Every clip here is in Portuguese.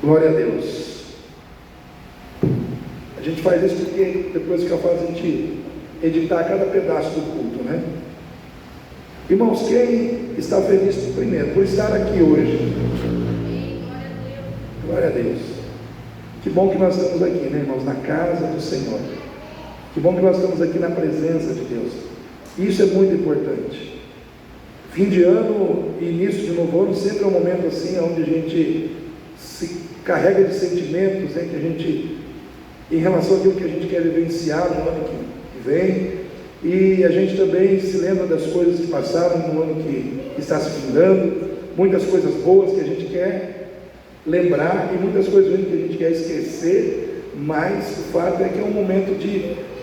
Glória a Deus. A gente faz isso porque depois fica fácil a gente editar cada pedaço do culto, né? Irmãos, quem está feliz primeiro por estar aqui hoje? Glória a Deus. Que bom que nós estamos aqui, né, irmãos? Na casa do Senhor. Que bom que nós estamos aqui na presença de Deus. Isso é muito importante. Fim de ano e início de novo ano sempre é um momento assim, onde a gente se carrega de sentimentos, né, que a gente, em relação àquilo que a gente quer vivenciar no ano que vem, e a gente também se lembra das coisas que passaram no ano que está se findando, muitas coisas boas que a gente quer lembrar e muitas coisas ruins que a gente quer esquecer, mas o fato é que é um momento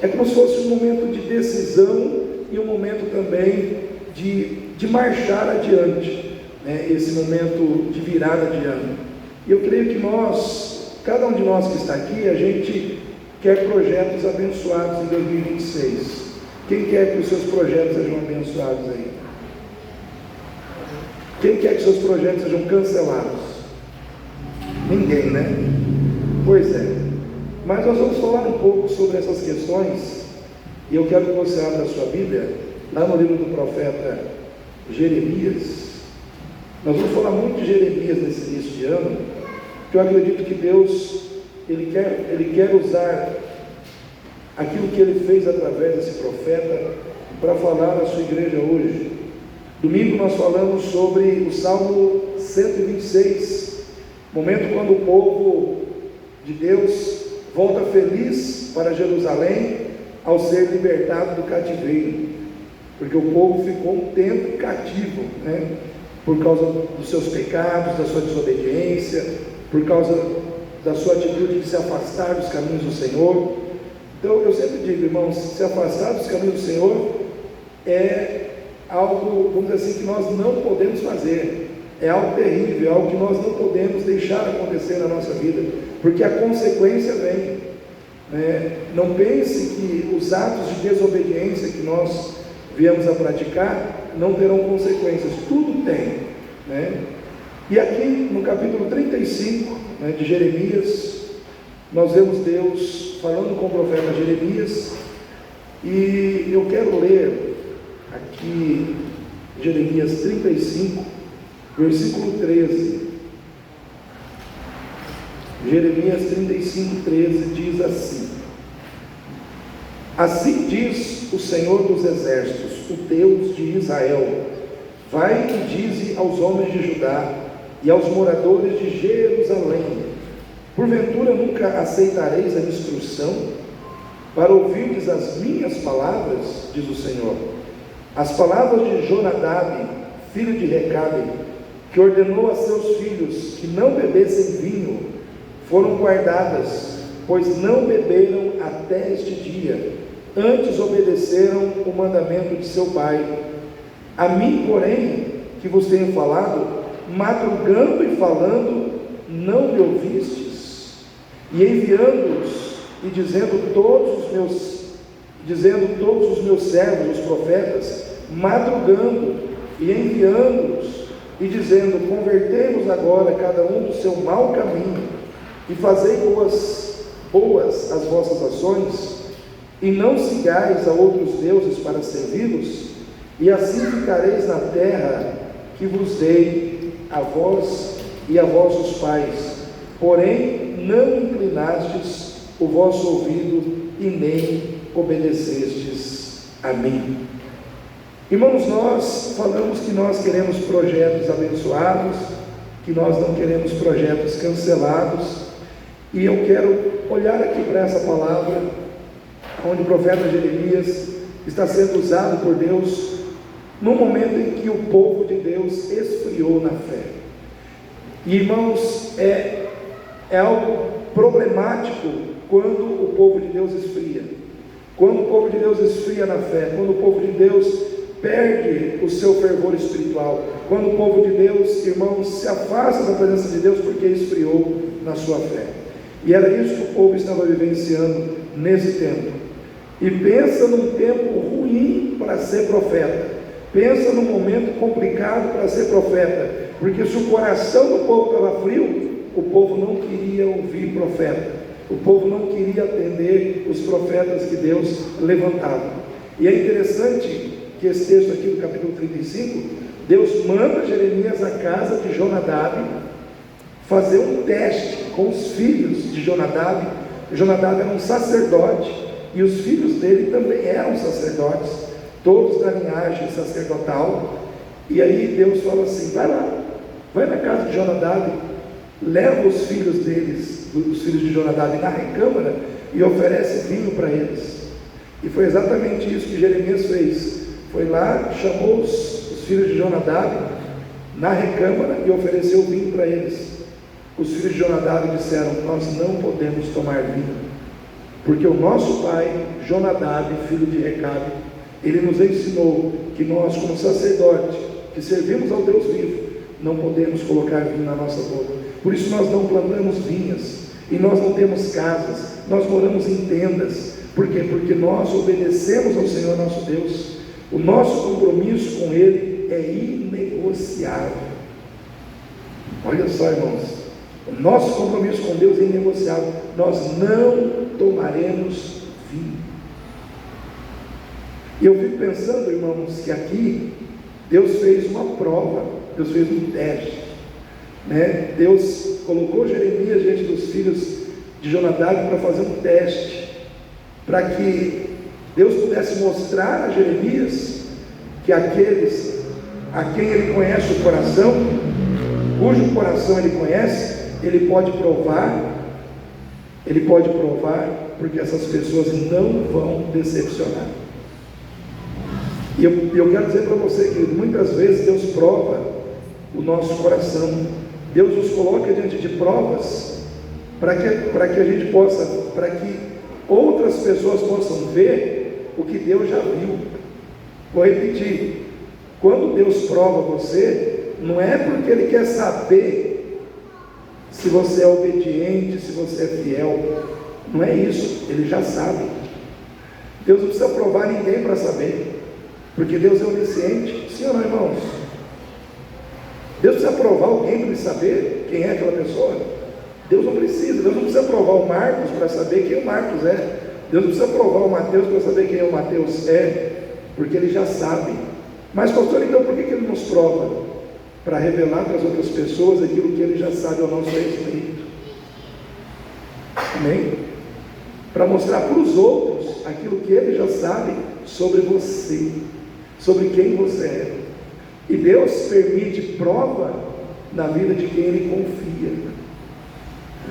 é como se fosse um momento de decisão e um momento também de marchar adiante, né? Esse momento de virada de ano. E eu creio que cada um de nós que está aqui, a gente quer projetos abençoados em 2026. Quem quer que os seus projetos sejam abençoados aí? Quem quer que seus projetos sejam cancelados? Ninguém, né? Pois é. Mas nós vamos falar um pouco sobre essas questões, e eu quero que você abra a sua Bíblia, lá no livro do profeta Jeremias. Nós vamos falar muito de Jeremias nesse início de ano, porque eu acredito que Deus, Ele quer usar aquilo que Ele fez através desse profeta para falar à sua igreja hoje. Domingo nós falamos sobre o Salmo 126, momento quando o povo de Deus volta feliz para Jerusalém ao ser libertado do cativeiro, porque o povo ficou um tempo cativo, né? Por causa dos seus pecados, da sua desobediência, por causa da sua atitude de se afastar dos caminhos do Senhor. Então eu sempre digo, irmãos, se afastar dos caminhos do Senhor é algo, vamos dizer assim, que nós não podemos fazer, é algo terrível, é algo que nós não podemos deixar acontecer na nossa vida, porque a consequência vem, né? Não pense que os atos de desobediência que nós viemos a praticar não terão consequências, tudo tem, né? E aqui no capítulo 35, né, de Jeremias, nós vemos Deus falando com o profeta Jeremias, e eu quero ler aqui Jeremias 35, versículo 13. Jeremias 35, 13 diz assim: assim diz o Senhor dos exércitos, o Deus de Israel: vai e dize aos homens de Judá e aos moradores de Jerusalém: porventura nunca aceitareis a instrução para ouvirdes as minhas palavras, diz o Senhor. As palavras de Jonadab, filho de Recabe, que ordenou a seus filhos que não bebessem vinho, foram guardadas, pois não beberam até este dia, antes obedeceram o mandamento de seu pai. A mim, porém, que vos tenho falado, madrugando e falando, não me ouvistes, e enviando-os e dizendo todos os meus servos, os profetas, madrugando e enviando-os e dizendo: convertei-vos agora cada um do seu mau caminho e fazei boas as vossas ações, e não sigais a outros deuses para servi-los, e assim ficareis na terra que vos dei a vós e a vossos pais, porém não inclinastes o vosso ouvido e nem obedecestes a mim. Irmãos, nós falamos que nós queremos projetos abençoados, que nós não queremos projetos cancelados, e eu quero olhar aqui para essa palavra, onde o profeta Jeremias está sendo usado por Deus, no momento em que o povo de Deus esfriou na fé. E irmãos, é algo problemático quando o povo de Deus esfria. Quando o povo de Deus esfria na fé, quando o povo de Deus perde o seu fervor espiritual, quando o povo de Deus, irmãos, se afasta da presença de Deus porque esfriou na sua fé. E era isso que o povo estava vivenciando nesse tempo. E pensa num tempo ruim para ser profeta, pensa num momento complicado para ser profeta, porque se o coração do povo estava frio, o povo não queria ouvir profeta, o povo não queria atender os profetas que Deus levantava. E é interessante que esse texto aqui do capítulo 35, Deus manda Jeremias à casa de Jonadab fazer um teste com os filhos de Jonadab. Jonadab era um sacerdote e os filhos dele também eram sacerdotes, todos da linhagem sacerdotal. E aí Deus fala assim: vai lá, vai na casa de Jonadab, leva os filhos deles, os filhos de Jonadab, na recâmara e oferece vinho para eles. E foi exatamente isso que Jeremias fez. Foi lá, chamou os filhos de Jonadab na recâmara e ofereceu vinho para eles. Os filhos de Jonadab disseram: nós não podemos tomar vinho, porque o nosso pai Jonadab, filho de Recabe, ele nos ensinou que nós, como sacerdote, que servimos ao Deus vivo, não podemos colocar vinho na nossa boca. Por isso nós não plantamos vinhas, e nós não temos casas, nós moramos em tendas. Por quê? Porque nós obedecemos ao Senhor nosso Deus. O nosso compromisso com Ele é inegociável. Olha só, irmãos, o nosso compromisso com Deus é inegociável. Nós não tomaremos vinho. E eu fico pensando, irmãos, que aqui Deus fez uma prova, Deus fez um teste, né? Deus colocou Jeremias diante dos filhos de Jonadab para fazer um teste, para que Deus pudesse mostrar a Jeremias que aqueles a quem Ele conhece o coração, cujo coração Ele conhece, Ele pode provar, porque essas pessoas não vão decepcionar. E eu quero dizer para você, querido, muitas vezes Deus prova o nosso coração. Deus nos coloca diante de provas para que a gente possa, para que outras pessoas possam ver o que Deus já viu. Vou repetir: quando Deus prova você, não é porque Ele quer saber se você é obediente, se você é fiel. Não é isso, Ele já sabe. Deus não precisa provar ninguém para saber, porque Deus é onisciente. Sim ou não, irmãos? Deus precisa provar alguém para ele saber quem é aquela pessoa? Deus não precisa. Deus não precisa provar o Marcos para saber quem o Marcos é. Deus não precisa provar o Mateus para saber quem o Mateus é, porque Ele já sabe. Mas, pastor, então por que Ele nos prova? Para revelar para as outras pessoas aquilo que Ele já sabe ao nosso respeito. Amém? Para mostrar para os outros aquilo que Ele já sabe sobre você, sobre quem você é. E Deus permite prova na vida de quem Ele confia.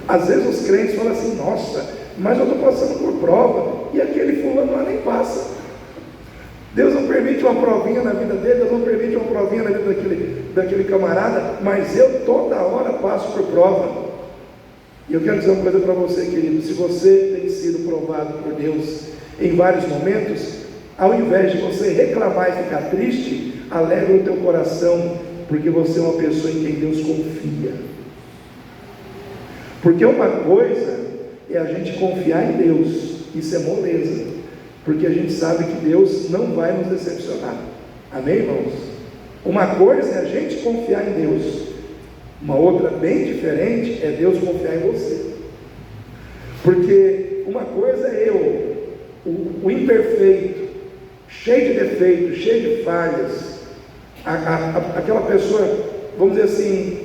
Às vezes os crentes falam assim: nossa, mas eu estou passando por prova, e aquele fulano lá nem passa. Deus não permite uma provinha na vida dele, Deus não permite uma provinha na vida daquele camarada, mas eu toda hora passo por prova. E eu quero dizer uma coisa para você, querido: se você tem sido provado por Deus em vários momentos, ao invés de você reclamar e ficar triste, alegra o teu coração, porque você é uma pessoa em quem Deus confia. Porque uma coisa é a gente confiar em Deus, isso é moleza, porque a gente sabe que Deus não vai nos decepcionar. Amém, irmãos? Uma coisa é a gente confiar em Deus, uma outra bem diferente é Deus confiar em você. Porque uma coisa é o imperfeito, cheio de defeitos, cheio de falhas, aquela pessoa, vamos dizer assim,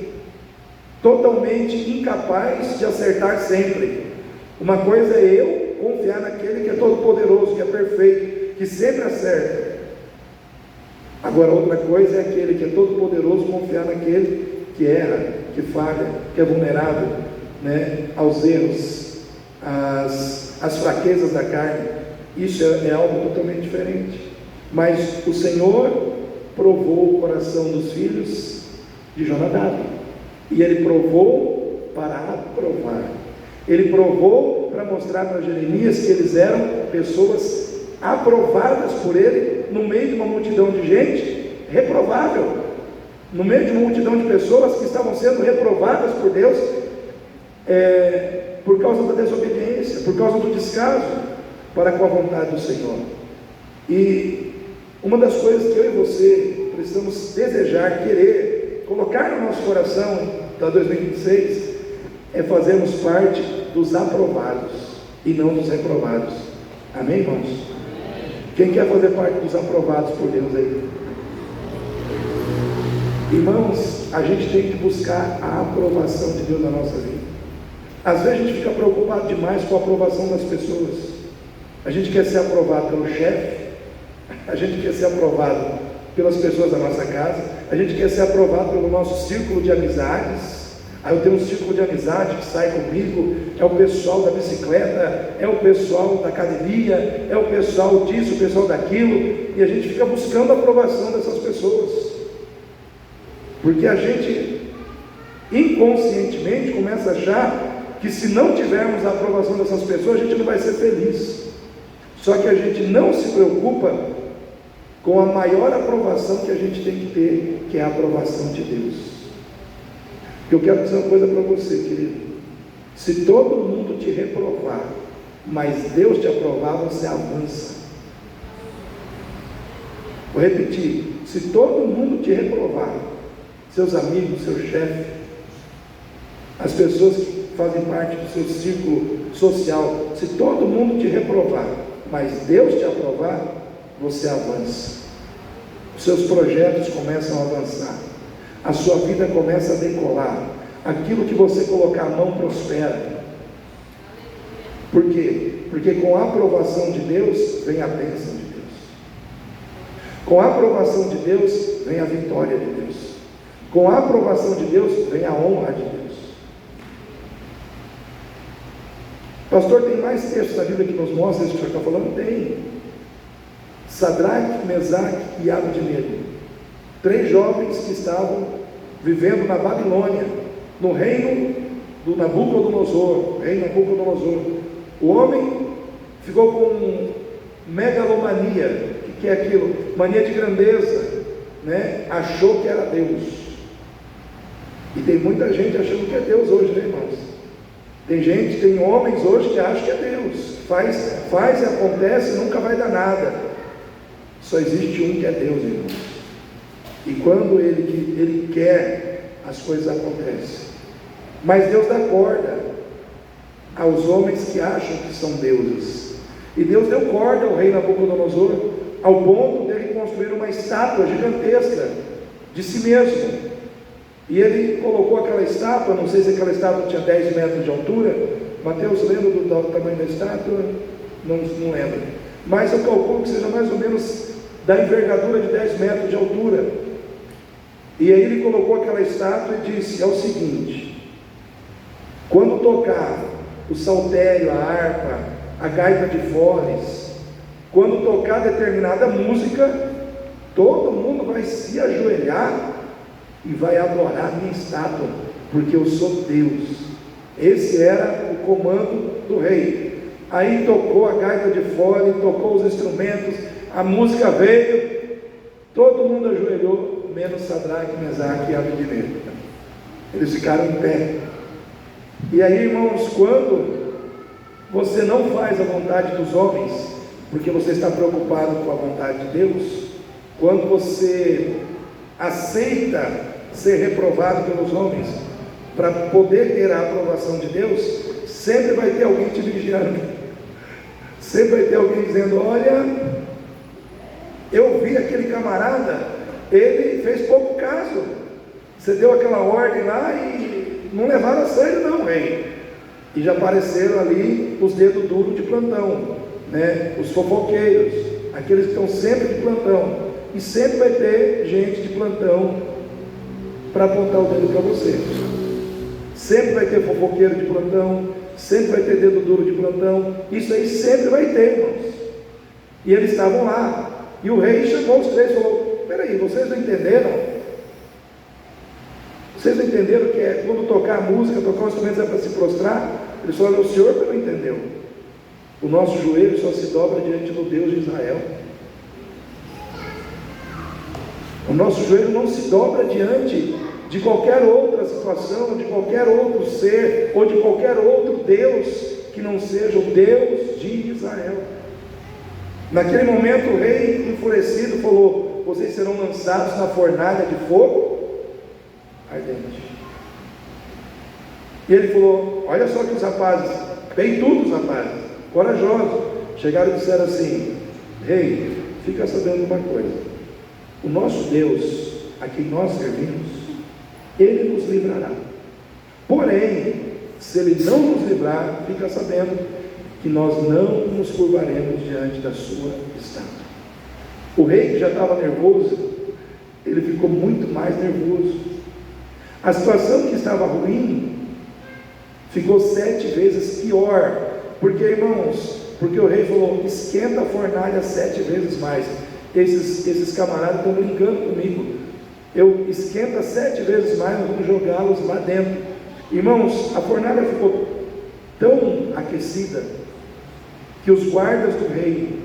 totalmente incapaz de acertar sempre. Uma coisa é eu confiar naquele que é todo poderoso, que é perfeito, que sempre acerta. Agora outra coisa é aquele que é todo poderoso confiar naquele que erra, que falha, que é vulnerável, né, aos erros, às fraquezas da carne. Isso é algo totalmente diferente. Mas o Senhor provou o coração dos filhos de Jonadab, e Ele provou para aprovar. Ele provou para mostrar para Jeremias que eles eram pessoas aprovadas por Ele, no meio de uma multidão de gente reprovável, no meio de uma multidão de pessoas que estavam sendo reprovadas por Deus, por causa da desobediência, por causa do descaso para com a vontade do Senhor. E uma das coisas que eu e você precisamos desejar, querer, colocar no nosso coração para 2026, é fazermos parte dos aprovados e não dos reprovados. Amém, irmãos? Quem quer fazer parte dos aprovados por Deus aí? Irmãos, a gente tem que buscar a aprovação de Deus na nossa vida. Às vezes a gente fica preocupado demais com a aprovação das pessoas. A gente quer ser aprovado pelo chefe, a gente quer ser aprovado pelas pessoas da nossa casa, a gente quer ser aprovado pelo nosso círculo de amizades. Aí eu tenho um círculo de amizade que sai comigo, é o pessoal da bicicleta, é o pessoal da academia, é o pessoal disso, o pessoal daquilo, e a gente fica buscando a aprovação dessas pessoas, porque a gente inconscientemente começa a achar que se não tivermos a aprovação dessas pessoas, a gente não vai ser feliz. Só que a gente não se preocupa com a maior aprovação que a gente tem que ter, que é a aprovação de Deus. Eu quero dizer uma coisa para você, querido: se todo mundo te reprovar, mas Deus te aprovar, você avança. Vou repetir: se todo mundo te reprovar, seus amigos, seu chefe, as pessoas que fazem parte do seu círculo social, se todo mundo te reprovar, mas Deus te aprovar, você avança. Os seus projetos começam a avançar, a sua vida começa a decolar, aquilo que você colocar a mão prospera. Por quê? Porque com a aprovação de Deus vem a bênção de Deus, com a aprovação de Deus vem a vitória de Deus, com a aprovação de Deus vem a honra de Deus. Pastor, tem mais textos na Bíblia que nos mostra isso que o senhor está falando? Tem. Sadraque, Mesaque e Abednego, 3 jovens que estavam vivendo na Babilônia, no reino do Nabucodonosor, O homem ficou com megalomania. O que é aquilo? Mania de grandeza, né? Achou que era Deus. E tem muita gente achando que é Deus hoje, né, irmãos? Tem homens hoje que acham que é Deus, faz e acontece e nunca vai dar nada. Só existe um que é Deus, irmãos. E quando Ele quer, as coisas acontecem. Mas Deus dá corda aos homens que acham que são deuses. E Deus deu corda ao rei Nabucodonosor, ao ponto dele construir uma estátua gigantesca de si mesmo. E ele colocou aquela estátua, não sei se aquela estátua tinha 10 metros de altura. Mateus, lembra do tamanho da estátua? Não lembro. Mas eu calculo que seja mais ou menos da envergadura de 10 metros de altura. E aí ele colocou aquela estátua e disse: é o seguinte, quando tocar o saltério, a harpa, a gaita de foles, quando tocar determinada música, todo mundo vai se ajoelhar e vai adorar a minha estátua, porque eu sou Deus. Esse era o comando do rei. Aí tocou a gaita de fole, tocou os instrumentos, a música veio, todo mundo ajoelhou, menos Sadraque, Mesaque e Abednego. Eles ficaram em pé. E aí, irmãos, quando você não faz a vontade dos homens, porque você está preocupado com a vontade de Deus, quando você aceita ser reprovado pelos homens para poder ter a aprovação de Deus, sempre vai ter alguém te vigiando, sempre vai ter alguém dizendo: olha, eu vi aquele camarada, ele fez pouco caso, você deu aquela ordem lá e não levaram a sério não, rei. E já apareceram ali os dedos duros de plantão, né? Os fofoqueiros, aqueles que estão sempre de plantão. E sempre vai ter gente de plantão para apontar o dedo para você. Sempre vai ter fofoqueiro de plantão, sempre vai ter dedo duro de plantão. Isso aí sempre vai ter, irmãos. E eles estavam lá. E o rei chamou os 3 e falou: peraí, vocês não entenderam? Vocês não entenderam que é quando tocar a música, tocar o instrumento é para se prostrar? Eles falaram: o senhor não entendeu. O nosso joelho só se dobra diante do Deus de Israel. O nosso joelho não se dobra diante de qualquer outra situação, de qualquer outro ser, ou de qualquer outro Deus que não seja o Deus de Israel. Naquele momento o rei, enfurecido, falou: vocês serão lançados na fornalha de fogo ardente. E ele falou: olha só que os rapazes, bem tudo os rapazes, corajosos, chegaram e disseram assim: rei, fica sabendo uma coisa, o nosso Deus, a quem nós servimos, Ele nos livrará. Porém, se Ele não nos livrar, fica sabendo que nós não nos curvaremos diante da sua estátua. O rei, que já estava nervoso, ele ficou muito mais nervoso. A situação que estava ruim ficou 7 vezes pior. Porque, irmãos, porque o rei falou: esquenta a fornalha 7 vezes mais. Esses camaradas estão brincando comigo. Eu esquenta 7 vezes mais, nós vamos jogá-los lá dentro. Irmãos, a fornalha ficou tão aquecida que os guardas do rei,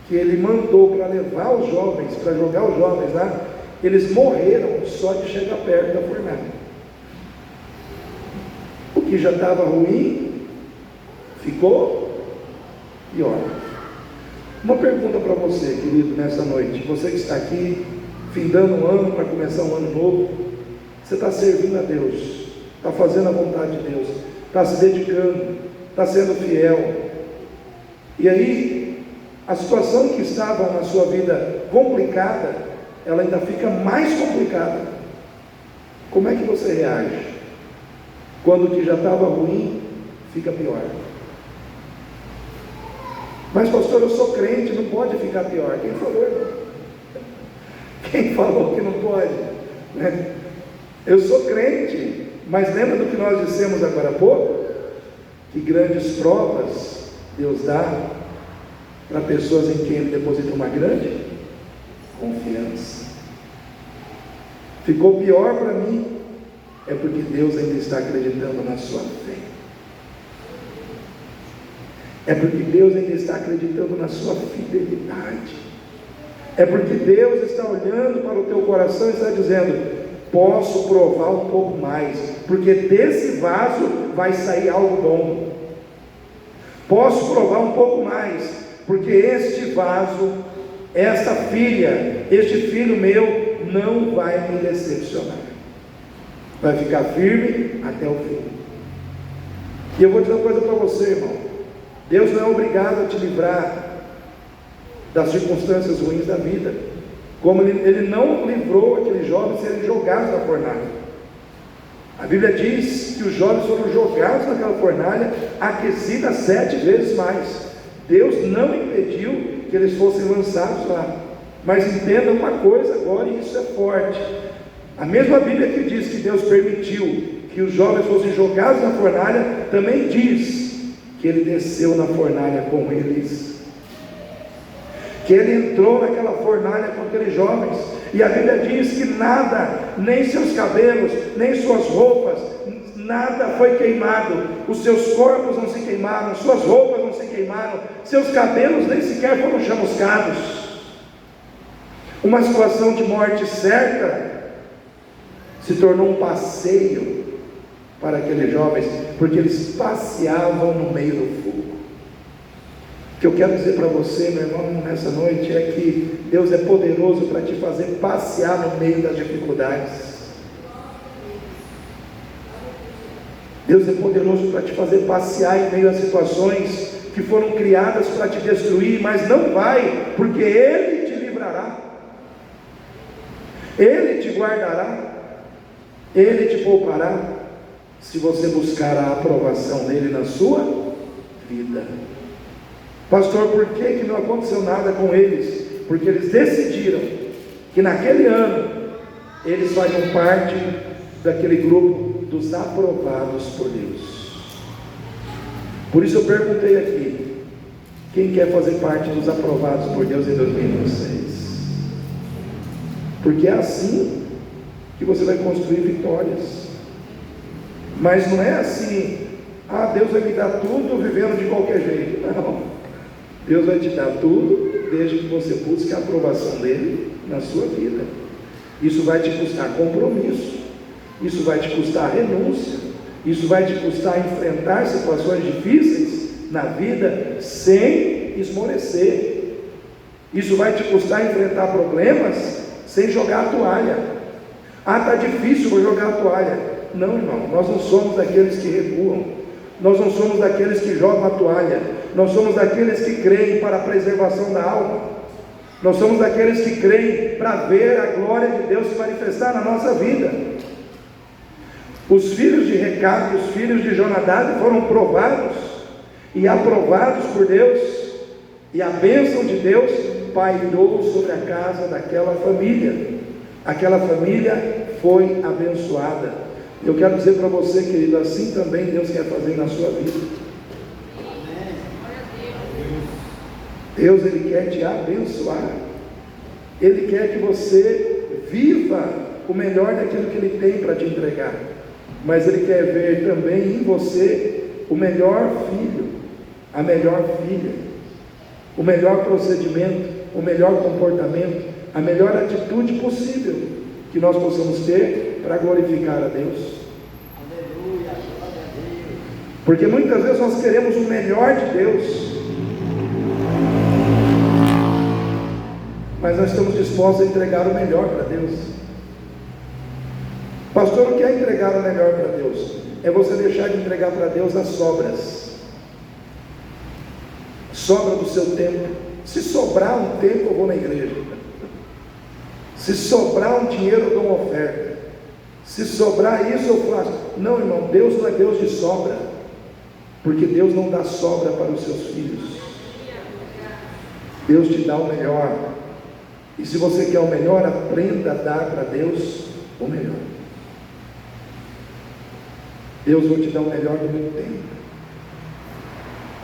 que ele mandou para levar os jovens, para jogar os jovens lá, eles morreram só de chegar perto da fornalha. O que já estava ruim ficou pior. Uma pergunta para você, querido, nessa noite. Você que está aqui, findando um ano para começar um ano novo, você está servindo a Deus, está fazendo a vontade de Deus, está se dedicando, está sendo fiel. E aí, a situação que estava na sua vida complicada, ela ainda fica mais complicada. Como é que você reage quando o que já estava ruim fica pior? Mas pastor, eu sou crente, não pode ficar pior. Quem falou, irmão? Quem falou que não pode? Né? Eu sou crente, mas lembra do que nós dissemos agora há pouco? Que grandes provas Deus dá para pessoas em quem Ele deposita uma grande confiança. Ficou pior para mim, é porque Deus ainda está acreditando na sua fé. É porque Deus ainda está acreditando na sua fidelidade. É porque Deus está olhando para o teu coração e está dizendo: posso provar um pouco mais, porque desse vaso vai sair algo bom. Posso provar um pouco mais, porque este vaso, esta filha, este filho meu não vai me decepcionar. Vai ficar firme até o fim. E eu vou dizer uma coisa para você, irmão. Deus não é obrigado a te livrar das circunstâncias ruins da vida, como Ele não livrou aqueles jovens serem jogados na fornalha. A Bíblia diz que os jovens foram jogados naquela fornalha, aquecida 7 vezes mais. Deus não impediu que eles fossem lançados lá. Mas entenda uma coisa agora, e isso é forte. A mesma Bíblia que diz que Deus permitiu que os jovens fossem jogados na fornalha, também diz que Ele desceu na fornalha com eles, que Ele entrou naquela fornalha com aqueles jovens. E a Bíblia diz que nada, nem seus cabelos, nem suas roupas, nada foi queimado. Os seus corpos não se queimaram, suas roupas não se queimaram, seus cabelos nem sequer foram chamuscados. Uma situação de morte certa se tornou um passeio para aqueles jovens, porque eles passeavam no meio do fogo. O que eu quero dizer para você, meu irmão, nessa noite, é que Deus é poderoso para te fazer passear no meio das dificuldades. Deus é poderoso para te fazer passear em meio a situações que foram criadas para te destruir, mas não vai, porque Ele te livrará, Ele te guardará, Ele te poupará, se você buscar a aprovação dele na sua vida. Pastor, por que não aconteceu nada com eles? Porque eles decidiram que naquele ano eles fariam parte daquele grupo dos aprovados por Deus. Por isso eu perguntei aqui: quem quer fazer parte dos aprovados por Deus em 2026? Porque é assim que você vai construir vitórias. Mas não é assim: Deus vai me dar tudo vivendo de qualquer jeito. Não, Deus vai te dar tudo desde que você busque a aprovação dele na sua vida. Isso vai te custar compromisso, isso vai te custar renúncia, isso vai te custar enfrentar situações difíceis na vida sem esmorecer, isso vai te custar enfrentar problemas sem jogar a toalha. Está difícil, vou jogar a toalha. Não, irmão, nós não somos daqueles que recuam, nós não somos daqueles que jogam a toalha, nós somos daqueles que creem para a preservação da alma, nós somos daqueles que creem para ver a glória de Deus se manifestar na nossa vida. Os filhos de Recabe, os filhos de Jonadab foram provados e aprovados por Deus, e a bênção de Deus pairou sobre a casa daquela família. Aquela família foi abençoada. Eu quero dizer para você, querido, assim também Deus quer fazer na sua vida. Deus, Ele quer te abençoar. Ele quer que você viva o melhor daquilo que Ele tem para te entregar. Mas Ele quer ver também em você o melhor filho, a melhor filha, o melhor procedimento, o melhor comportamento, a melhor atitude possível que nós possamos ter para glorificar a Deus. Porque muitas vezes nós queremos o melhor de Deus, mas nós estamos dispostos a entregar o melhor para Deus. Pastor, não quer entregar o melhor para Deus, é você deixar de entregar para Deus as sobras, sobra do seu tempo. Se sobrar um tempo, eu vou na igreja. Se sobrar um dinheiro, eu dou uma oferta. Se sobrar isso, eu faço. Não, irmão, Deus não é Deus de sobra, porque Deus não dá sobra para os seus filhos. Deus te dá o melhor, e se você quer o melhor, aprenda a dar para Deus o melhor. Deus, vou te dar o melhor do meu tempo.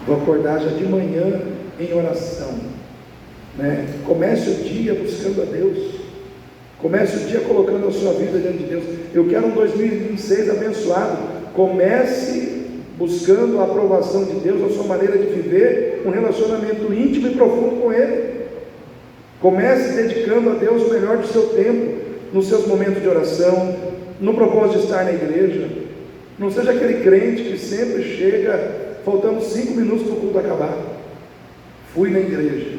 Vou acordar já de manhã em oração, né? Comece o dia buscando a Deus. Comece o dia colocando a sua vida diante de Deus. Eu quero um 2026 abençoado. Comece buscando a aprovação de Deus, a sua maneira de viver um relacionamento íntimo e profundo com Ele. Comece dedicando a Deus o melhor do seu tempo, nos seus momentos de oração, no propósito de estar na igreja. Não seja aquele crente que sempre chega faltando 5 minutos para o culto acabar. Fui na igreja,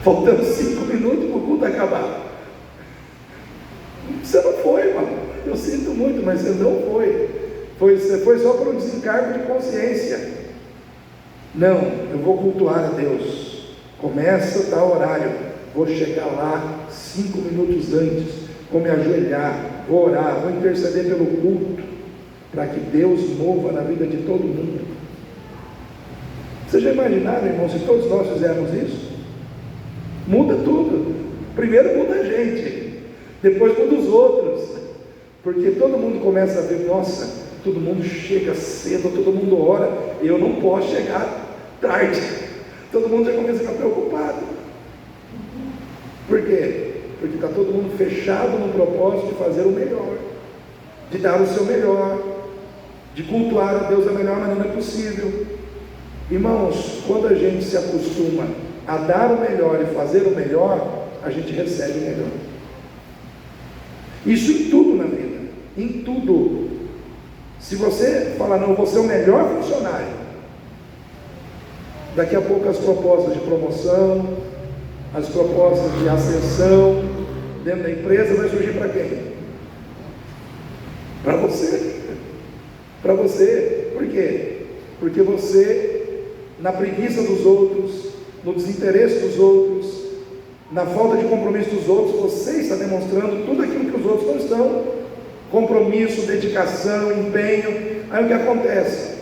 faltando 5 minutos para o culto acabar. Você não foi, irmão. Eu sinto muito, mas você não foi. Você foi só para um desencargo de consciência. Não, eu vou cultuar a Deus. Começa tal horário, vou chegar lá 5 minutos antes, vou me ajoelhar, vou orar, vou interceder pelo culto, para que Deus mova na vida de todo mundo. Vocês já imaginaram, irmão, se todos nós fizermos isso? Muda tudo. Primeiro muda a gente, depois muda os outros, porque todo mundo começa a ver, nossa, todo mundo chega cedo, todo mundo ora, eu não posso chegar tarde. Todo mundo já começa a ficar preocupado. Por quê? Porque está todo mundo fechado no propósito de fazer o melhor, de dar o seu melhor, de cultuar a Deus da melhor maneira possível. Irmãos, quando a gente se acostuma a dar o melhor e fazer o melhor, a gente recebe o melhor. Isso em tudo na vida, em tudo. Se você falar, não, eu vou ser o melhor funcionário, daqui a pouco as propostas de promoção, as propostas de ascensão dentro da empresa vai surgir para quem? Para você. Para você. Por quê? Porque você, na preguiça dos outros, no desinteresse dos outros, na falta de compromisso dos outros, você está demonstrando tudo aquilo que os outros não estão. Compromisso, dedicação, empenho. Aí o que acontece?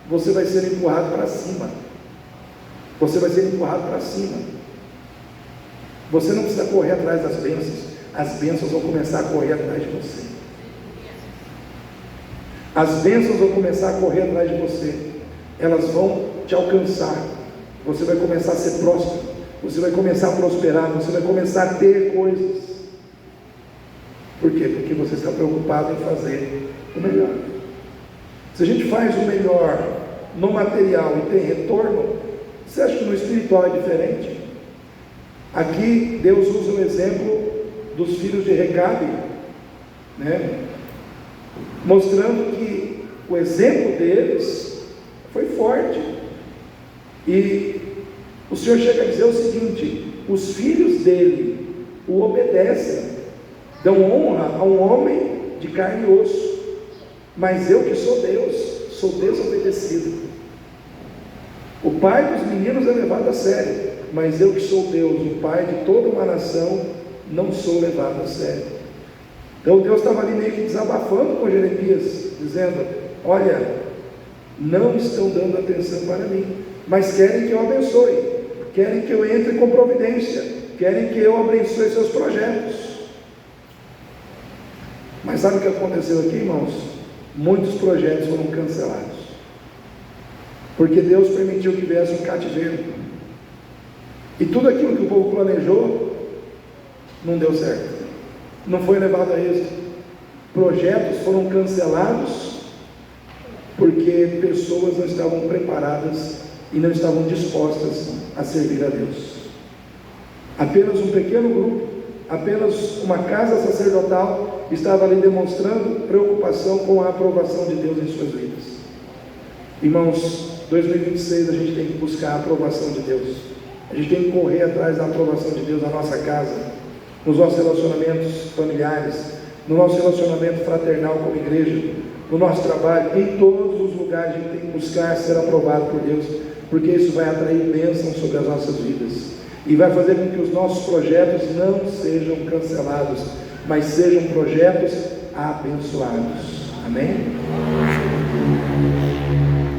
Você vai ser empurrado para cima. Você vai ser empurrado para cima. Você não precisa correr atrás das bênçãos. As bênçãos vão começar a correr atrás de você. As bênçãos vão começar a correr atrás de você. Elas vão te alcançar. Você vai começar a ser próspero. Você vai começar a prosperar. Você vai começar a ter coisas. Por quê? Porque você está preocupado em fazer o melhor. Se a gente faz o melhor no material e tem retorno, você acha que no espiritual é diferente? Aqui Deus usa o exemplo dos filhos de Recabe, né? Mostrando que o exemplo deles foi forte. E o Senhor chega a dizer o seguinte: os filhos dele o obedecem, dão honra a um homem de carne e osso, mas eu que sou Deus, sou desobedecido. O pai dos meninos é levado a sério, mas eu que sou Deus, o pai de toda uma nação, não sou levado a sério. Então Deus estava ali meio que desabafando com Jeremias, dizendo: olha, não estão dando atenção para mim, mas querem que eu abençoe, querem que eu entre com providência, querem que eu abençoe seus projetos. Mas sabe o que aconteceu aqui, irmãos? Muitos projetos foram cancelados, porque Deus permitiu que viesse um cativeiro, e tudo aquilo que o povo planejou não deu certo, não foi levado a êxito. Projetos foram cancelados porque pessoas não estavam preparadas e não estavam dispostas a servir a Deus. Apenas um pequeno grupo, apenas uma casa sacerdotal estava ali demonstrando preocupação com a aprovação de Deus em suas vidas. Irmãos, 2026 a gente tem que buscar a aprovação de Deus, a gente tem que correr atrás da aprovação de Deus na nossa casa, nos nossos relacionamentos familiares, no nosso relacionamento fraternal como igreja, no nosso trabalho, em todos os lugares a gente tem que buscar ser aprovado por Deus, porque isso vai atrair bênção sobre as nossas vidas, e vai fazer com que os nossos projetos não sejam cancelados, mas sejam projetos abençoados. Amém?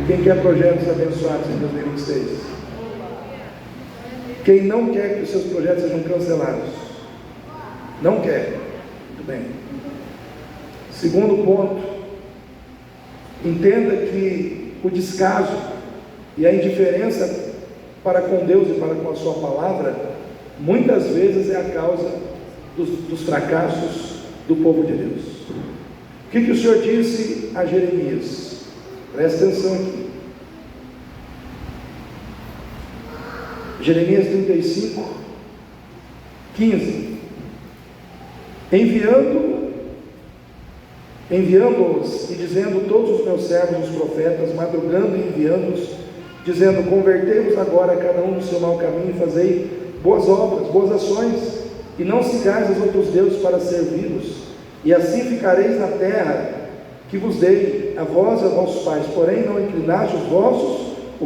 Quem quer projetos abençoados em 2026? Quem não quer que os seus projetos sejam cancelados? Não quer? Muito bem. Segundo ponto, entenda que o descaso e a indiferença para com Deus e para com a sua palavra, muitas vezes é a causa dos fracassos do povo de Deus. O que o Senhor disse a Jeremias? Presta atenção aqui. Jeremias 35, 15. Enviando-os e dizendo: todos os meus servos, os profetas, madrugando e enviando-os, dizendo: convertei-vos agora cada um no seu mau caminho, e fazei boas obras, boas ações, e não sigais os outros deuses para servi-los, e assim ficareis na terra que vos dei, a vós e a vossos pais, porém não inclinaste o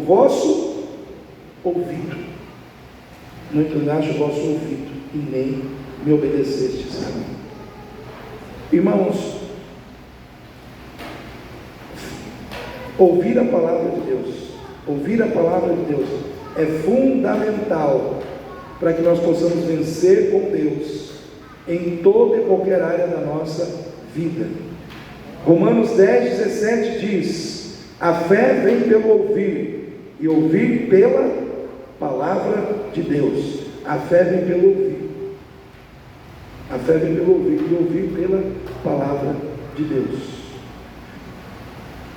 vosso ouvido, não inclinaste o vosso ouvido, e nem me obedecestes. Irmãos, ouvir a palavra de Deus é fundamental para que nós possamos vencer com Deus em toda e qualquer área da nossa vida. Romanos 10, 17 diz: a fé vem pelo ouvir, e ouvir pela palavra de Deus. A fé vem pelo ouvir, a fé vem pelo ouvir, e ouvir pela palavra de Deus.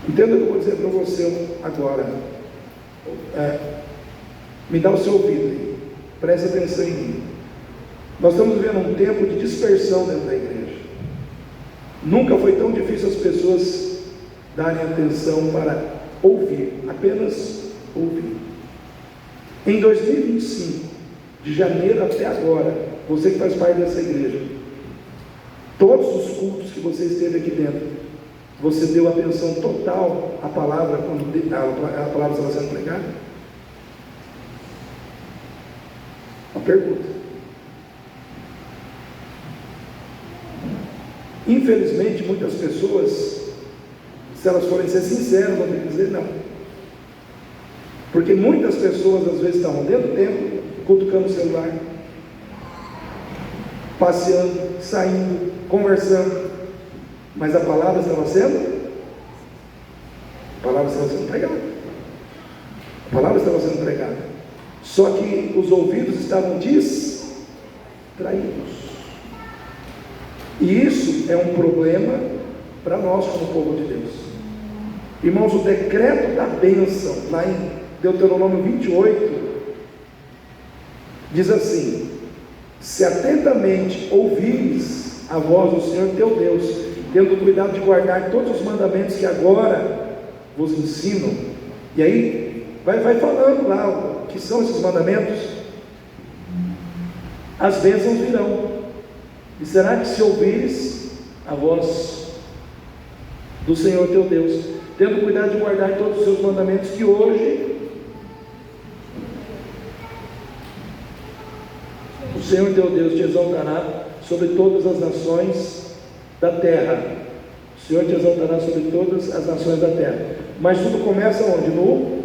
Entenda o que eu vou dizer para você agora. Me dá o seu ouvido aí, preste atenção em mim. Nós estamos vivendo um tempo de dispersão dentro da igreja. Nunca foi tão difícil as pessoas darem atenção para ouvir, apenas ouvir. Em 2025, de janeiro até agora, você que faz parte dessa igreja, todos os cultos que você esteve aqui dentro, você deu atenção total à palavra quando a palavra estava sendo pregada? Uma pergunta. Infelizmente, muitas pessoas, se elas forem ser sinceras, vão ter que dizer não. Porque muitas pessoas às vezes estavam dentro do templo, cutucando o celular, passeando, saindo, conversando, mas a palavra estava sendo pregada. A palavra estava sendo pregada. Só que os ouvidos estavam distraídos. E isso é um problema para nós como povo de Deus. Irmãos, o decreto da bênção, lá em Deuteronômio 28, diz assim: se atentamente ouvires a voz do Senhor teu Deus, tendo cuidado de guardar todos os mandamentos que agora vos ensino. E aí vai falando lá o que são esses mandamentos. As bênçãos virão. E será que se ouvires a voz do Senhor teu Deus, tendo cuidado de guardar todos os seus mandamentos, que hoje o Senhor teu Deus te exaltará sobre todas as nações da terra. O Senhor te exaltará sobre todas as nações da terra. Mas tudo começa onde? No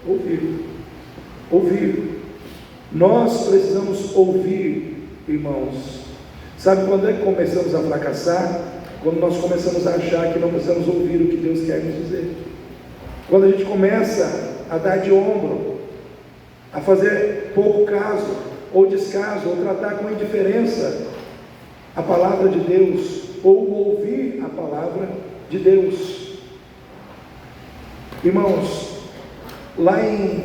ouvir. Ouvir. Nós precisamos ouvir, irmãos. Sabe quando é que começamos a fracassar? Quando nós começamos a achar que não precisamos ouvir o que Deus quer nos dizer. Quando a gente começa a dar de ombro, a fazer pouco caso, ou descaso, ou tratar com indiferença a palavra de Deus, ou ouvir a palavra de Deus. Irmãos, lá em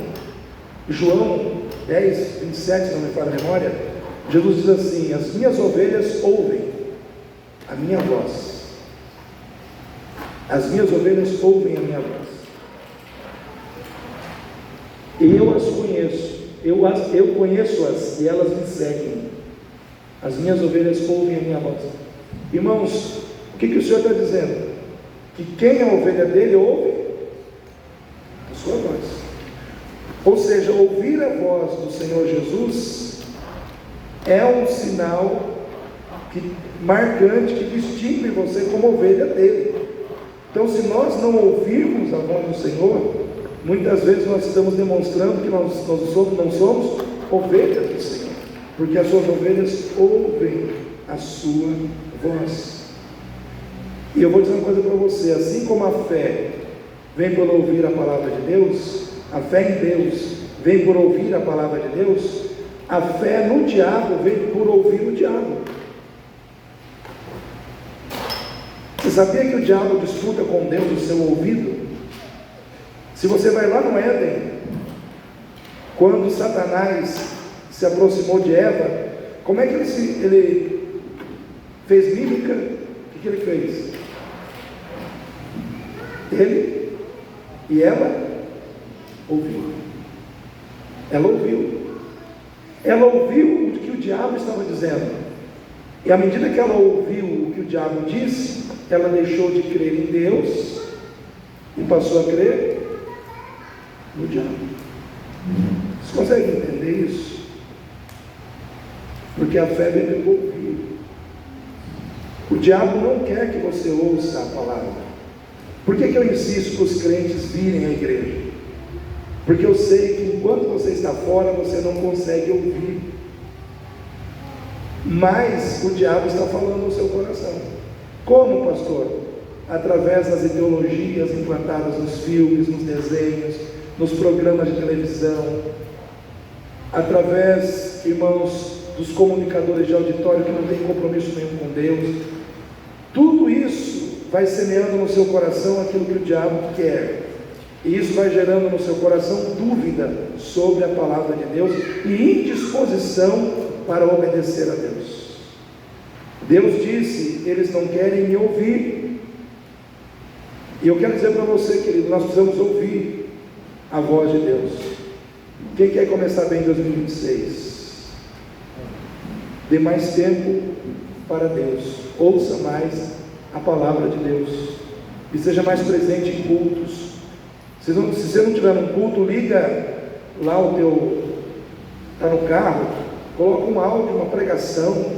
João 10, 27, se não me falha a memória, Jesus diz assim: as minhas ovelhas ouvem a minha voz. As minhas ovelhas ouvem a minha voz. E eu as conheço. Eu conheço-as e elas me seguem. As minhas ovelhas ouvem a minha voz. Irmãos, o que o Senhor está dizendo? Que quem é a ovelha dele ouve a sua voz. Ou seja, ouvir a voz do Senhor Jesus é um sinal marcante que distingue você como ovelha dele. Então, se nós não ouvirmos a voz do Senhor, muitas vezes nós estamos demonstrando que nós não somos ovelhas do Senhor, porque as suas ovelhas ouvem a sua voz. E eu vou dizer uma coisa para você: assim como a fé vem por ouvir a palavra de Deus, a fé em Deus vem por ouvir a palavra de Deus, a fé no diabo vem por ouvir o diabo. Você sabia que o diabo disputa com Deus o seu ouvido? Se você vai lá no Éden, quando Satanás se aproximou de Eva, como é que ele fez mímica? O que ele fez? Ele e ela ouviu. Ela ouviu. Ela ouviu o que o diabo estava dizendo. E à medida que ela ouviu o que o diabo disse, ela deixou de crer em Deus e passou a crer no diabo. Vocês conseguem entender isso? Porque a fé vem do ouvir. O diabo não quer que você ouça a palavra. Por que eu insisto para os crentes virem à igreja? Porque eu sei que enquanto você está fora, você não consegue ouvir. Mas o diabo está falando no seu coração. Como, pastor? Através das ideologias implantadas nos filmes, nos desenhos, nos programas de televisão, através, irmãos, dos comunicadores de auditório que não têm compromisso nenhum com Deus. Tudo isso vai semeando no seu coração aquilo que o diabo quer, e isso vai gerando no seu coração dúvida sobre a palavra de Deus e indisposição para obedecer a Deus. Deus disse: eles não querem me ouvir. E eu quero dizer para você, querido, nós precisamos ouvir a voz de Deus. Quem quer começar bem em 2026? Dê mais tempo para Deus, ouça mais a palavra de Deus e seja mais presente em cultos. Se você não tiver num culto, liga lá está no carro, coloca um áudio, uma pregação,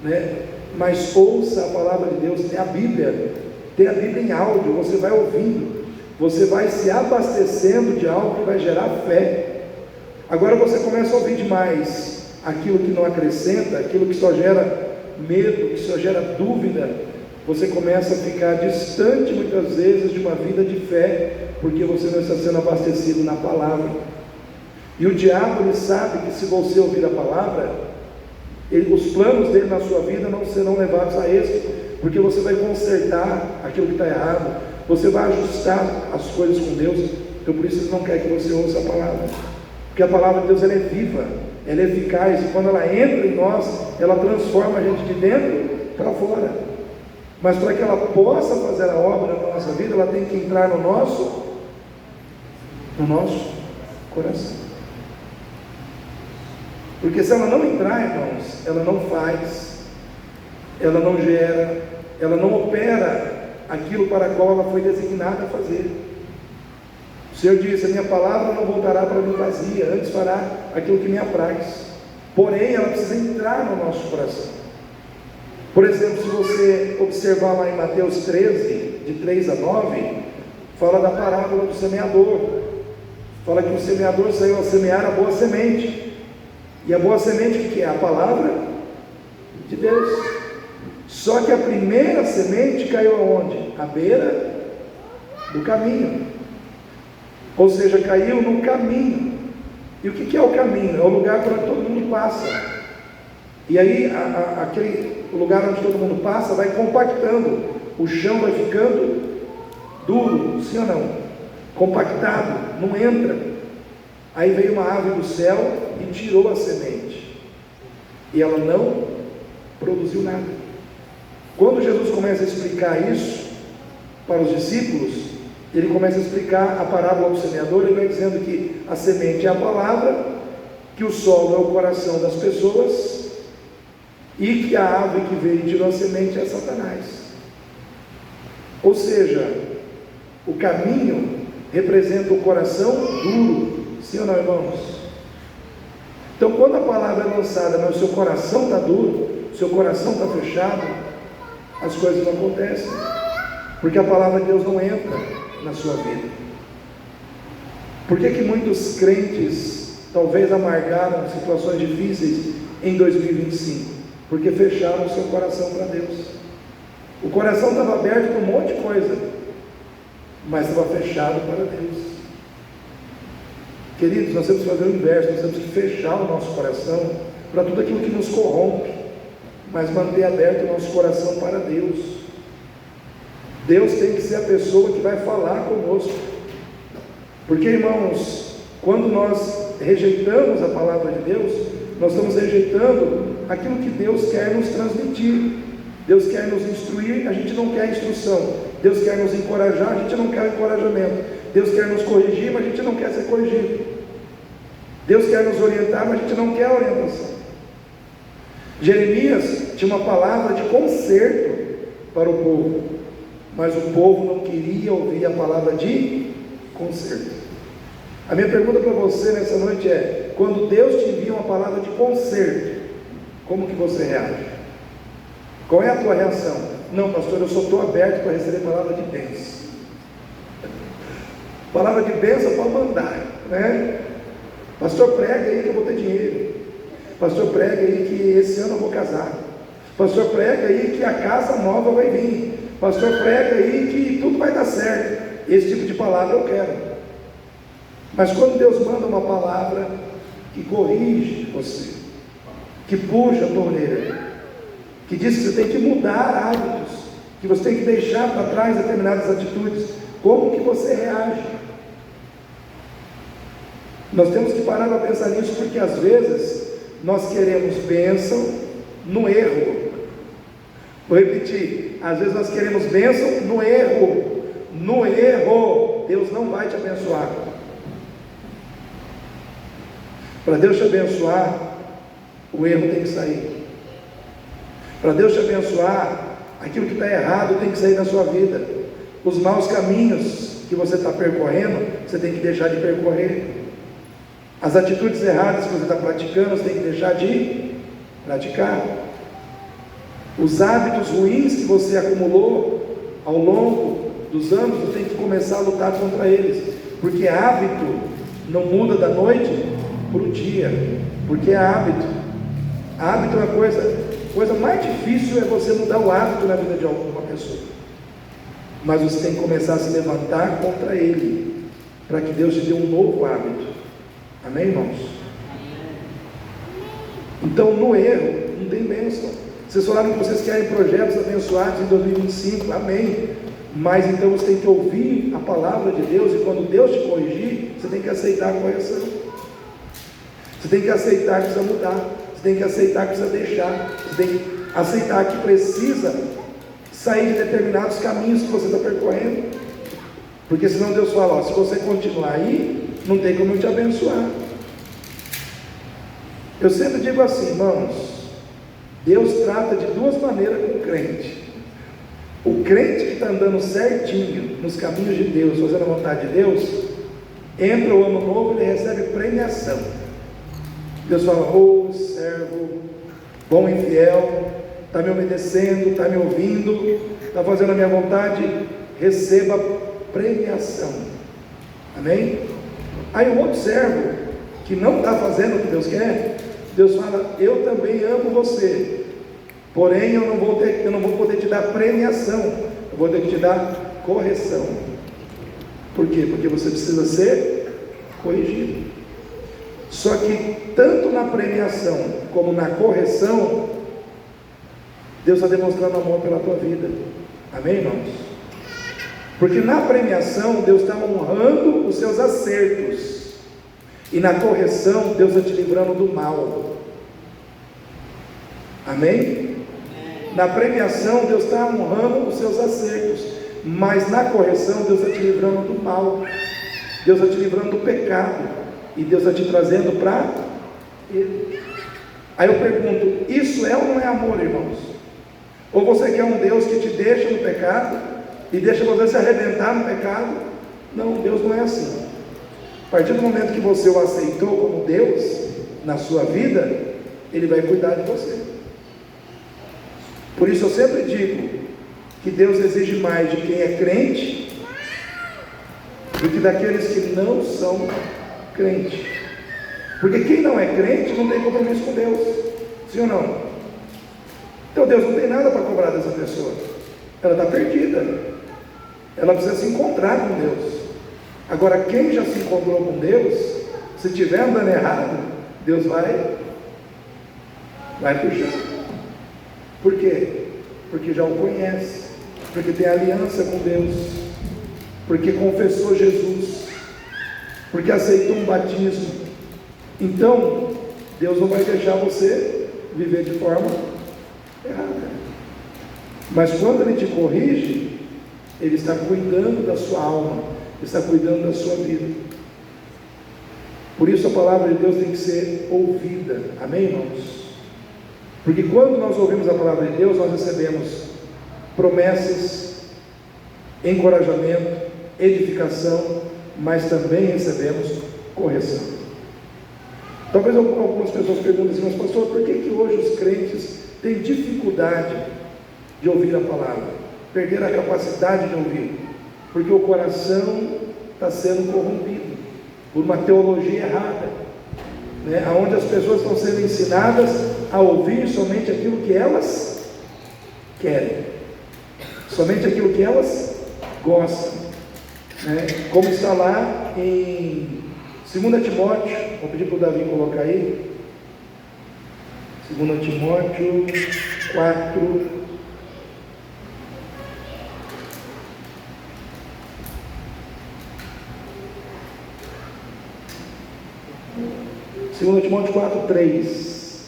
né? Mas ouça a palavra de Deus. Tem a Bíblia em áudio, você vai ouvindo, você vai se abastecendo de algo que vai gerar fé. Agora você começa a ouvir demais aquilo que não acrescenta, aquilo que só gera medo, que só gera dúvida. Você começa a ficar distante muitas vezes de uma vida de fé, porque você não está sendo abastecido na palavra. E o diabo, ele sabe que se você ouvir a palavra, os planos dele na sua vida não serão levados a êxito, porque você vai consertar aquilo que está errado, você vai ajustar as coisas com Deus. Então por isso ele não quer que você ouça a palavra, porque a palavra de Deus, ela é viva, ela é eficaz, e quando ela entra em nós, ela transforma a gente de dentro para fora. Mas para que ela possa fazer a obra na nossa vida, ela tem que entrar no nosso coração. Porque se ela não entrar, irmãos, ela não faz, ela não gera, ela não opera aquilo para qual ela foi designada a fazer. O Senhor disse: a minha palavra não voltará para mim vazia, antes fará aquilo que me apraz. Porém, ela precisa entrar no nosso coração. Por exemplo, se você observar lá em Mateus 13, de 3 a 9, fala da parábola do semeador. Fala que o semeador saiu a semear a boa semente. E a boa semente, o que é? A palavra de Deus. Só que a primeira semente caiu aonde? À beira do caminho. Ou seja, caiu no caminho. E o que é o caminho? É o lugar por onde todo mundo passa. E aí, aquele lugar onde todo mundo passa vai compactando. O chão vai ficando duro, sim ou não? Compactado, não entra. Aí veio uma ave do céu e tirou a semente. E ela não produziu nada. Quando Jesus começa a explicar isso para os discípulos, ele começa a explicar a parábola do semeador. Ele vai dizendo que a semente é a palavra, que o solo é o coração das pessoas, e que a ave que veio e tirou a semente é Satanás. Ou seja, o caminho representa o coração duro, sim ou não, irmãos? Então, quando a palavra é lançada, mas o seu coração está duro, o seu coração está fechado, as coisas não acontecem, porque a palavra de Deus não entra na sua vida. Por que muitos crentes talvez amargaram situações difíceis em 2025? Porque fecharam o seu coração para Deus. O coração estava aberto para um monte de coisa, mas estava fechado para Deus. Queridos, nós temos que fazer o inverso. Nós temos que fechar o nosso coração para tudo aquilo que nos corrompe, mas manter aberto o nosso coração para Deus. Deus tem que ser a pessoa que vai falar conosco. Porque, irmãos, quando nós rejeitamos a palavra de Deus, nós estamos rejeitando aquilo que Deus quer nos transmitir. Deus quer nos instruir, a gente não quer instrução. Deus quer nos encorajar, a gente não quer encorajamento. Deus quer nos corrigir, mas a gente não quer ser corrigido. Deus quer nos orientar, mas a gente não quer orientação. Jeremias tinha uma palavra de conserto para o povo, mas o povo não queria ouvir a palavra de conserto. A minha pergunta para você nessa noite é: quando Deus te envia uma palavra de conserto, como que você reage? Qual é a tua reação? Não, pastor, eu só estou aberto para receber palavra de bênção. Palavra de bênção pode mandar, né? Pastor, prega aí que eu vou ter dinheiro. Pastor, prega aí que esse ano eu vou casar. Pastor, prega aí que a casa nova vai vir. Pastor, prega aí que tudo vai dar certo. Esse tipo de palavra eu quero. Mas quando Deus manda uma palavra que corrige você, que puxa a torneira, que diz que você tem que mudar hábitos, que você tem que deixar para trás determinadas atitudes, como que você reage? Nós temos que parar para pensar nisso, porque às vezes nós queremos bênção no erro. Vou repetir: às vezes nós queremos bênção no erro. No erro, Deus não vai te abençoar. Para Deus te abençoar, o erro tem que sair. Para Deus te abençoar, aquilo que está errado tem que sair da sua vida. Os maus caminhos que você está percorrendo, você tem que deixar de percorrer. As atitudes erradas que você está praticando, você tem que deixar de praticar. Os hábitos ruins que você acumulou ao longo dos anos, você tem que começar a lutar contra eles. Porque hábito não muda da noite para o dia, porque é hábito. Hábito é a coisa mais difícil, é você mudar o hábito na vida de alguma pessoa. Mas você tem que começar a se levantar contra ele, para que Deus te dê um novo hábito. Amém, irmãos? Então, no erro, não tem bênção. Vocês falaram que vocês querem projetos abençoados em 2025, amém. Mas então você tem que ouvir a palavra de Deus, e quando Deus te corrigir, você tem que aceitar a correção. Você tem que aceitar que precisa mudar. Você tem que aceitar que precisa deixar. Você tem que aceitar que precisa sair de determinados caminhos que você está percorrendo. Porque senão Deus fala: ó, se você continuar aí, não tem como eu te abençoar. Eu sempre digo assim, irmãos: Deus trata de duas maneiras com o crente. O crente que está andando certinho nos caminhos de Deus, fazendo a vontade de Deus, entra o ano novo e ele recebe premiação. Deus fala: ô servo bom e fiel, está me obedecendo, está me ouvindo, está fazendo a minha vontade, receba premiação. Amém? Aí o outro servo que não está fazendo o que Deus quer, Deus fala: eu também amo você, porém eu não vou poder te dar premiação, eu vou ter que te dar correção. Por quê? Porque você precisa ser corrigido. Só que tanto na premiação como na correção, Deus está demonstrando amor pela tua vida. Amém, irmãos? Porque na premiação Deus está honrando os seus acertos, e na correção Deus está te livrando do mal. Amém? Na premiação Deus está honrando os seus acertos, mas na correção Deus está te livrando do mal, Deus está te livrando do pecado, e Deus está te trazendo para Ele. Aí eu pergunto: isso é ou não é amor, irmãos? Ou você quer um Deus que te deixa no pecado e deixa você se arrebentar no pecado? Não, Deus não é assim. A partir do momento que você o aceitou como Deus na sua vida, Ele vai cuidar de você. Por isso eu sempre digo que Deus exige mais de quem é crente do que daqueles que não são crentes. Porque quem não é crente não tem compromisso com Deus, sim ou não? Então Deus não tem nada para cobrar dessa pessoa, ela está perdida, ela precisa se encontrar com Deus. Agora, quem já se encontrou com Deus, se estiver andando errado, Deus vai puxar. Por quê? Porque já o conhece, porque tem aliança com Deus, porque confessou Jesus, porque aceitou um batismo. Então Deus não vai deixar você viver de forma errada. Mas quando Ele te corrige, Ele está cuidando da sua alma, Ele está cuidando da sua vida. Por isso a palavra de Deus tem que ser ouvida. Amém, irmãos? Porque quando nós ouvimos a palavra de Deus, nós recebemos promessas, encorajamento, edificação, mas também recebemos correção. Talvez algumas pessoas perguntem assim: mas pastor, por que hoje os crentes têm dificuldade de ouvir a palavra, perderam a capacidade de ouvir? Porque o coração está sendo corrompido por uma teologia errada, onde as pessoas estão sendo ensinadas a ouvir somente aquilo que elas querem, somente aquilo que elas gostam, como está lá em 2 Timóteo, vou pedir para o Davi colocar aí, 2 Timóteo 4, Segundo Timóteo 4:3.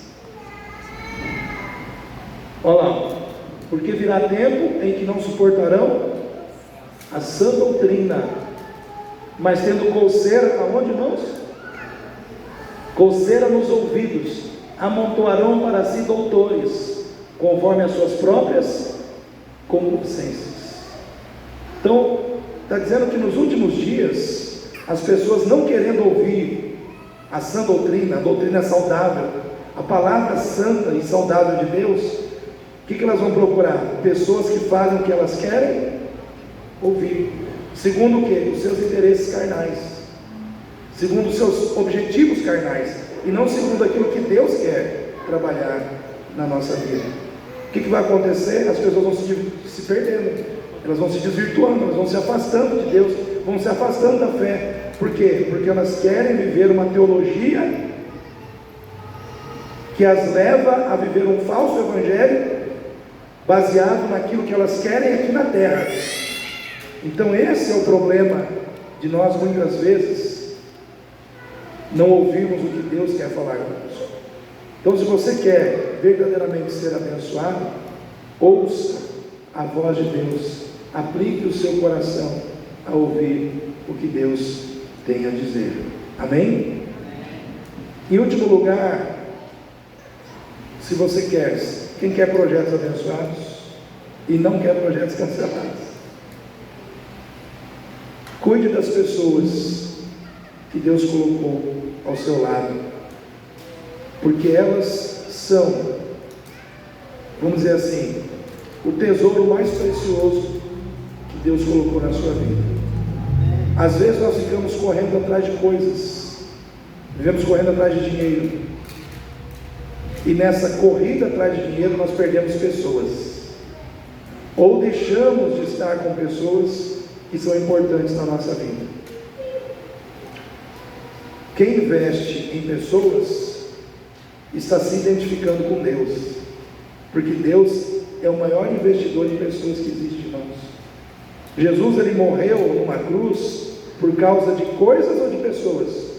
Olha lá: porque virá tempo em que não suportarão a sã doutrina, mas tendo coceira, aonde, irmãos? Coceira nos ouvidos, amontoarão para si doutores, conforme as suas próprias concupiscências. Então, está dizendo que nos últimos dias, as pessoas não querendo ouvir a sã doutrina, a doutrina saudável, a palavra santa e saudável de Deus, o que elas vão procurar? Pessoas que fazem o que elas querem ouvir, segundo o que? Os seus interesses carnais, segundo os seus objetivos carnais, e não segundo aquilo que Deus quer trabalhar na nossa vida. O que vai acontecer? As pessoas vão se perdendo, elas vão se desvirtuando, elas vão se afastando de Deus, vão se afastando da fé. Por quê? Porque elas querem viver uma teologia que as leva a viver um falso evangelho baseado naquilo que elas querem aqui na terra. Então esse é o problema de nós muitas vezes não ouvirmos o que Deus quer falar conosco. Então, se você quer verdadeiramente ser abençoado, ouça a voz de Deus, aplique o seu coração a ouvir o que Deus tem a dizer. Amém? Em último lugar, se você quer, quem quer projetos abençoados? e não quer projetos cancelados. Cuide das pessoas que Deus colocou ao seu lado, porque elas são, vamos dizer assim, o tesouro mais precioso que Deus colocou na sua vida. Às vezes nós ficamos correndo atrás de coisas, vivemos correndo atrás de dinheiro, e nessa corrida atrás de dinheiro nós perdemos pessoas, ou deixamos de estar com pessoas que são importantes na nossa vida. Quem investe em pessoas está se identificando com Deus, porque Deus é o maior investidor em pessoas que existe, irmãos. Jesus, ele morreu numa cruz por causa de coisas ou de pessoas?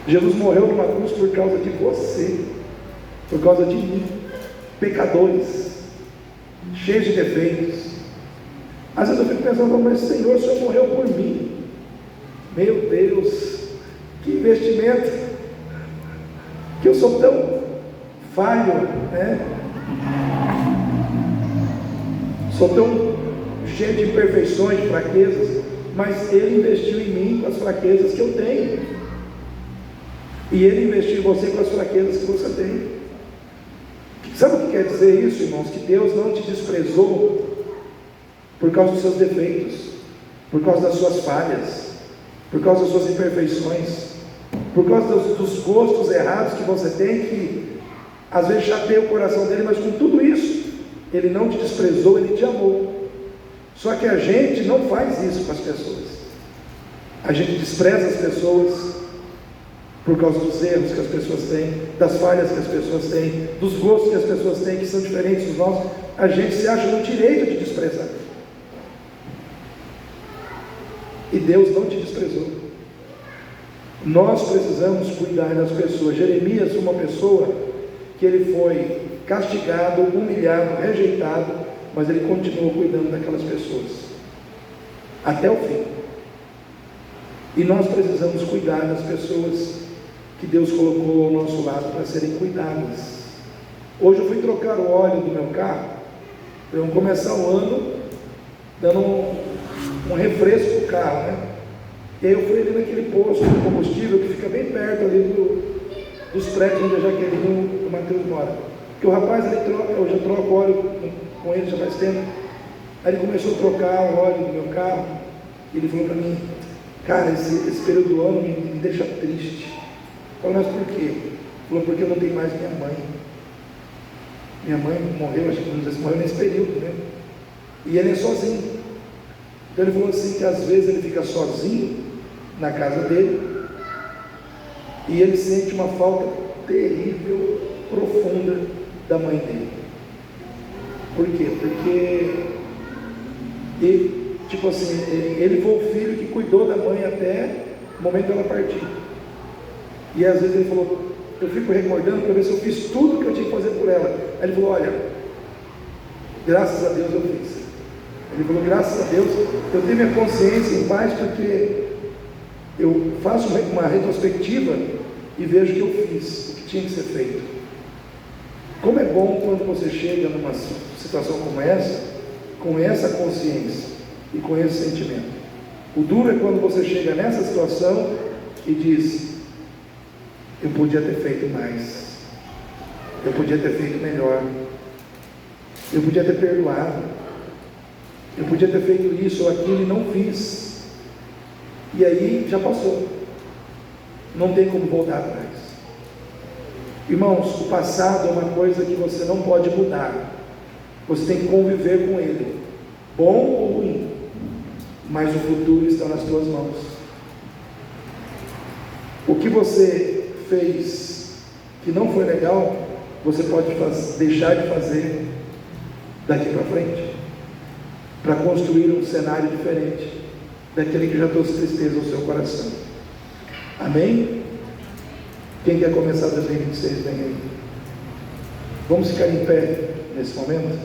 Jesus morreu numa cruz por causa de você, por causa de mim, pecadores, cheios de defeitos. Às vezes eu fico pensando, mas Senhor, o Senhor morreu por mim. Meu Deus, que investimento, que eu sou tão falho, né? Sou tão cheio de imperfeições, de fraquezas, mas Ele investiu em mim com as fraquezas que eu tenho, e Ele investiu em você com as fraquezas que você tem. Sabe o que quer dizer isso, irmãos? Que Deus não te desprezou por causa dos seus defeitos, por causa das suas falhas, por causa das suas imperfeições, por causa dos gostos errados que você tem, que às vezes chateia o coração dele, mas com tudo isso, Ele não te desprezou, Ele te amou. Só que a gente não faz isso com as pessoas. A gente despreza as pessoas por causa dos erros que as pessoas têm, das falhas que as pessoas têm, dos gostos que as pessoas têm, que são diferentes dos nossos. A gente se acha no direito de desprezar. E Deus não te desprezou. Nós precisamos cuidar das pessoas. Jeremias foi uma pessoa que ele foi castigado, humilhado, rejeitado, mas ele continuou cuidando daquelas pessoas até o fim. E nós precisamos cuidar das pessoas que Deus colocou ao nosso lado para serem cuidadas. Hoje eu fui trocar o óleo do meu carro, para eu começar o ano dando um refresco para o carro, né? E aí eu fui ali naquele posto de combustível que fica bem perto ali dos prédios onde a Jaqueline e o Matheus moram. Porque o rapaz, eu já troco óleo com ele já faz tempo. Aí ele começou a trocar o óleo do meu carro, e ele falou para mim, cara, esse período do ano me deixa triste. Eu falei, mas por quê? Ele falou, porque eu não tenho mais minha mãe. Minha mãe morreu, acho que morreu nesse período, né? E ele é sozinho. Então ele falou assim, que às vezes ele fica sozinho na casa dele, e ele sente uma falta terrível, profunda da mãe dele. Por quê? Porque ele, tipo assim, ele foi o filho que cuidou da mãe até o momento dela partir. E às vezes ele falou, eu fico recordando para ver se eu fiz tudo que eu tinha que fazer por ela. Aí ele falou, olha, graças a Deus eu fiz. Ele falou, graças a Deus eu tenho minha consciência em paz, porque eu faço uma retrospectiva e vejo que eu fiz o que tinha que ser feito. Como é bom quando você chega numa situação como essa, com essa consciência e com esse sentimento. O duro é quando você chega nessa situação e diz, eu podia ter feito mais, eu podia ter feito melhor, eu podia ter perdoado, eu podia ter feito isso ou aquilo e não fiz. E aí já passou, não tem como voltar atrás. Irmãos, o passado é uma coisa que você não pode mudar, você tem que conviver com ele, bom ou ruim, mas o futuro está nas tuas mãos. O que você fez que não foi legal, você pode deixar de fazer daqui para frente, para construir um cenário diferente daquele que já trouxe tristeza ao seu coração. Amém? Quem quer começar 2026 bem aí? Vamos ficar em pé nesse momento?